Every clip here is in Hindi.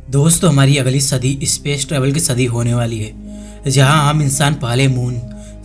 दोस्तों, हमारी अगली सदी स्पेस ट्रैवल की सदी होने वाली है, जहां हम इंसान पहले मून,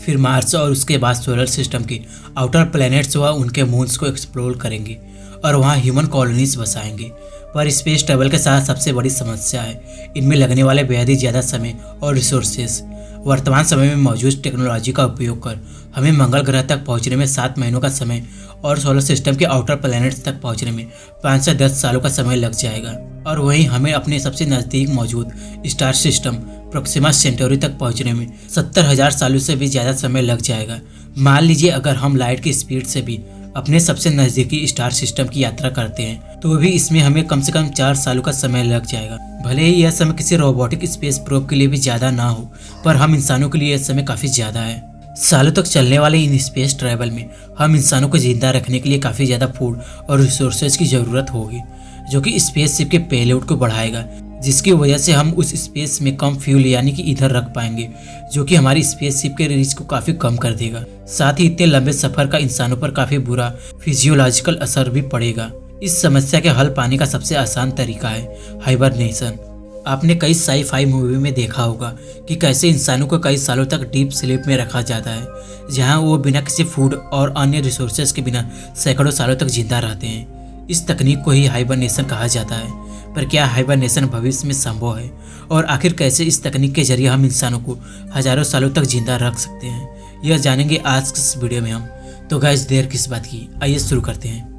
फिर मार्स और उसके बाद सोलर सिस्टम के आउटर प्लैनेट्स व उनके मून्स को एक्सप्लोर करेंगे और वहां ह्यूमन कॉलोनीज बसाएंगे। पर स्पेस ट्रैवल के साथ सबसे बड़ी समस्या है इनमें लगने वाले बेहद ही ज़्यादा समय और रिसोर्सेज। वर्तमान समय में मौजूद टेक्नोलॉजी का उपयोग कर हमें मंगल ग्रह तक पहुंचने में 7 महीनों का समय और सोलर सिस्टम के आउटर प्लैनेट्स तक पहुंचने में 5 से 10 सालों का समय लग जाएगा। और वहीं हमें अपने सबसे नज़दीक मौजूद स्टार सिस्टम प्रोक्सिमा सेंटोरी तक पहुंचने में 70,000 सालों से भी ज़्यादा समय लग जाएगा। मान लीजिए अगर हम लाइट की स्पीड से भी अपने सबसे नज़दीकी स्टार सिस्टम की यात्रा करते हैं तो भी इसमें हमें कम से कम 4 सालों का समय लग जाएगा। भले ही यह समय किसी रोबोटिक स्पेस प्रोब के लिए भी ज़्यादा ना हो, पर हम इंसानों के लिए यह समय काफ़ी ज़्यादा है। सालों तक चलने वाले इन स्पेस ट्रैवल में हम इंसानों को जिंदा रखने के लिए काफ़ी ज़्यादा फूड और रिसोर्सेज की ज़रूरत होगी, जो कि स्पेस शिप के पेलोड को बढ़ाएगा, जिसकी वजह से हम उस स्पेस में कम फ्यूल यानी कि ईंधन रख पाएंगे, जो कि हमारी स्पेस शिप के रीच को काफ़ी कम कर देगा। साथ ही इतने लंबे सफ़र का इंसानों पर काफ़ी बुरा फिजियोलॉजिकल असर भी पड़ेगा। इस समस्या के हल पाने का सबसे आसान तरीका है हाइबरनेशन। आपने कई साई-फाई मूवी में देखा होगा कि कैसे इंसानों को कई सालों तक डीप स्लीप में रखा जाता है, जहां वो बिना किसी फूड और अन्य रिसोर्सेज के बिना सैकड़ों सालों तक जिंदा रहते हैं। इस तकनीक को ही हाइबरनेशन कहा जाता है। पर क्या हाइबरनेशन भविष्य में संभव है, और आखिर कैसे इस तकनीक के जरिए हम इंसानों को हजारों सालों तक जिंदा रख सकते हैं, यह जानेंगे आज के इस वीडियो में हम। तो गाइस, देर किस बात की, आइए शुरू करते हैं।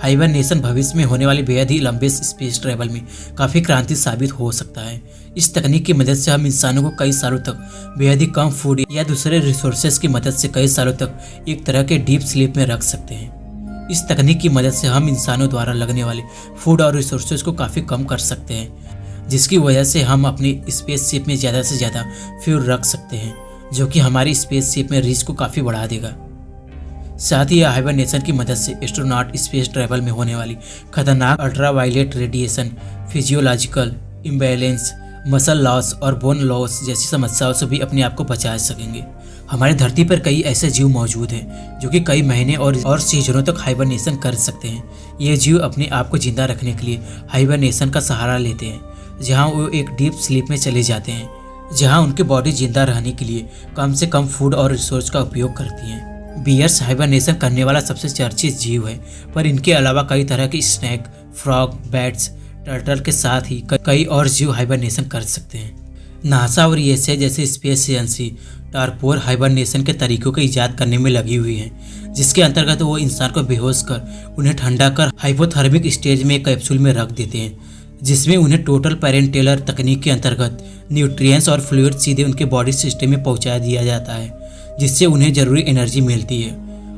हाइबरनेशन भविष्य में होने वाली बेहद ही लंबे स्पेस ट्रैवल में काफ़ी क्रांति साबित हो सकता है। इस तकनीक की मदद से हम इंसानों को कई सालों तक बेहद ही कम फूड या दूसरे रिसोर्सेज की मदद से कई सालों तक एक तरह के डीप स्लीप में रख सकते हैं। इस तकनीक की मदद से हम इंसानों द्वारा लगने वाले फूड और रिसोर्सेज को काफ़ी कम कर सकते हैं, जिसकी वजह से हम अपनी स्पेस शिप में ज़्यादा से ज़्यादा फ्यूल रख सकते हैं, जो कि हमारी स्पेस शिप में रीच को काफ़ी बढ़ा देगा। साथ ही हाइबरनेशन की मदद से एस्ट्रोनॉट स्पेस ट्रैवल में होने वाली खतरनाक ultraviolet radiation, physiological imbalance, muscle loss और बोन लॉस जैसी समस्याओं से भी अपने आप को बचा सकेंगे। हमारी धरती पर कई ऐसे जीव मौजूद हैं जो कि कई महीने और सीजनों तक हाइबरनेशन कर सकते हैं। ये जीव अपने आप को जिंदा रखने के लिए हाइबरनेशन का सहारा लेते हैं, जहाँ वो एक डीप स्लीप में चले जाते हैं, जहाँ उनकी बॉडी जिंदा रहने के लिए कम से कम फूड और रिसोर्स का उपयोग करती है। बियर्स हाइबरनेशन करने वाला सबसे चर्चित जीव है, पर इनके अलावा कई तरह के स्नैक, फ्रॉग, बैट्स, टर्टल के साथ ही कई और जीव हाइबरनेशन कर सकते हैं। नासा और ईएसए जैसे स्पेस एजेंसी टारपोर हाइबरनेशन के तरीकों की इजाद करने में लगी हुई है, जिसके अंतर्गत वो इंसान को बेहोश कर उन्हें ठंडा कर हाइपोथर्मिक स्टेज में एक कैप्सूल में रख देते हैं, जिसमें उन्हें टोटल पैरेंटेलर तकनीक के अंतर्गत न्यूट्रिएंट्स और फ्लूइड सीधे उनके बॉडी सिस्टम में पहुंचा दिया जाता है, जिससे उन्हें ज़रूरी एनर्जी मिलती है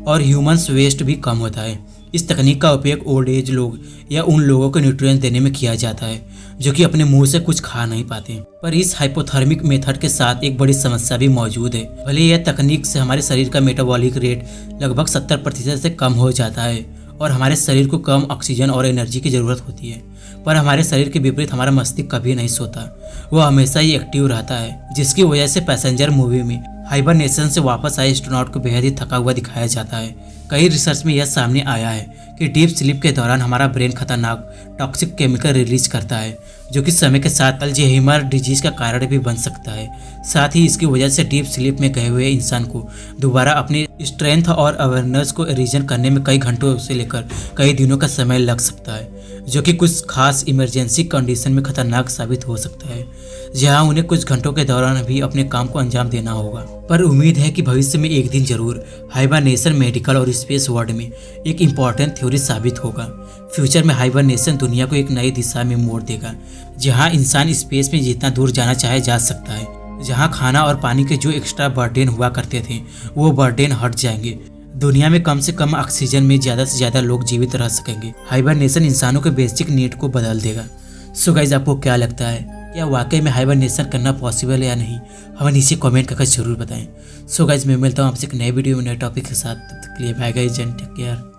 और ह्यूमन्स वेस्ट भी कम होता है। इस तकनीक का उपयोग ओल्ड एज लोग या उन लोगों को न्यूट्रिएंट्स देने में किया जाता है जो कि अपने मुंह से कुछ खा नहीं पाते। पर इस हाइपोथर्मिक मेथड के साथ एक बड़ी समस्या भी मौजूद है। भले यह तकनीक से हमारे शरीर का मेटाबॉलिक रेट लगभग 70% से कम हो जाता है और हमारे शरीर को कम ऑक्सीजन और एनर्जी की ज़रूरत होती है, पर हमारे शरीर के विपरीत हमारा मस्तिष्क कभी नहीं सोता, वह हमेशा ही एक्टिव रहता है, जिसकी वजह से पैसेंजर मूवी में हाइबरनेशन से वापस आए एस्ट्रोनॉट को बेहद ही थका हुआ दिखाया जाता है। कई रिसर्च में यह सामने आया है कि डीप स्लीप के दौरान हमारा ब्रेन खतरनाक टॉक्सिक केमिकल रिलीज करता है, जो कि समय के साथ अल्जाइमर डिजीज का कारण भी बन सकता है। साथ ही इसकी वजह से डीप स्लीप में गए हुए इंसान को दोबारा अपनी स्ट्रेंथ और अवेयरनेस को रीजन करने में कई घंटों से लेकर कई दिनों का समय लग सकता है, जो कि कुछ खास इमरजेंसी कंडीशन में खतरनाक साबित हो सकता है, जहां उन्हें कुछ घंटों के दौरान भी अपने काम को अंजाम देना होगा। पर उम्मीद है कि भविष्य में एक दिन जरूर हाइबरनेशन मेडिकल और स्पेस वर्ल्ड में एक इम्पॉर्टेंट थ्योरी साबित होगा। फ्यूचर में हाइबरनेशन दुनिया को एक नई दिशा में मोड़ देगा, जहां इंसान स्पेस में जितना दूर जाना चाहे जा सकता है, जहां खाना और पानी के जो एक्स्ट्रा बर्डन हुआ करते थे वो बर्डन हट जाएंगे। दुनिया में कम से कम ऑक्सीजन में ज़्यादा से ज़्यादा लोग जीवित रह सकेंगे। हाइबरनेशन इंसानों के बेसिक नीड को बदल देगा। सो गाइस, आपको क्या लगता है, क्या वाकई में हाइबरनेशन करना पॉसिबल है या नहीं? हमें नीचे कमेंट करके जरूर बताएं। सो गाइस, मैं मिलता हूँ आपसे एक नए वीडियो में नए टॉपिक के साथ। तब तक के लिए bye guys and take care.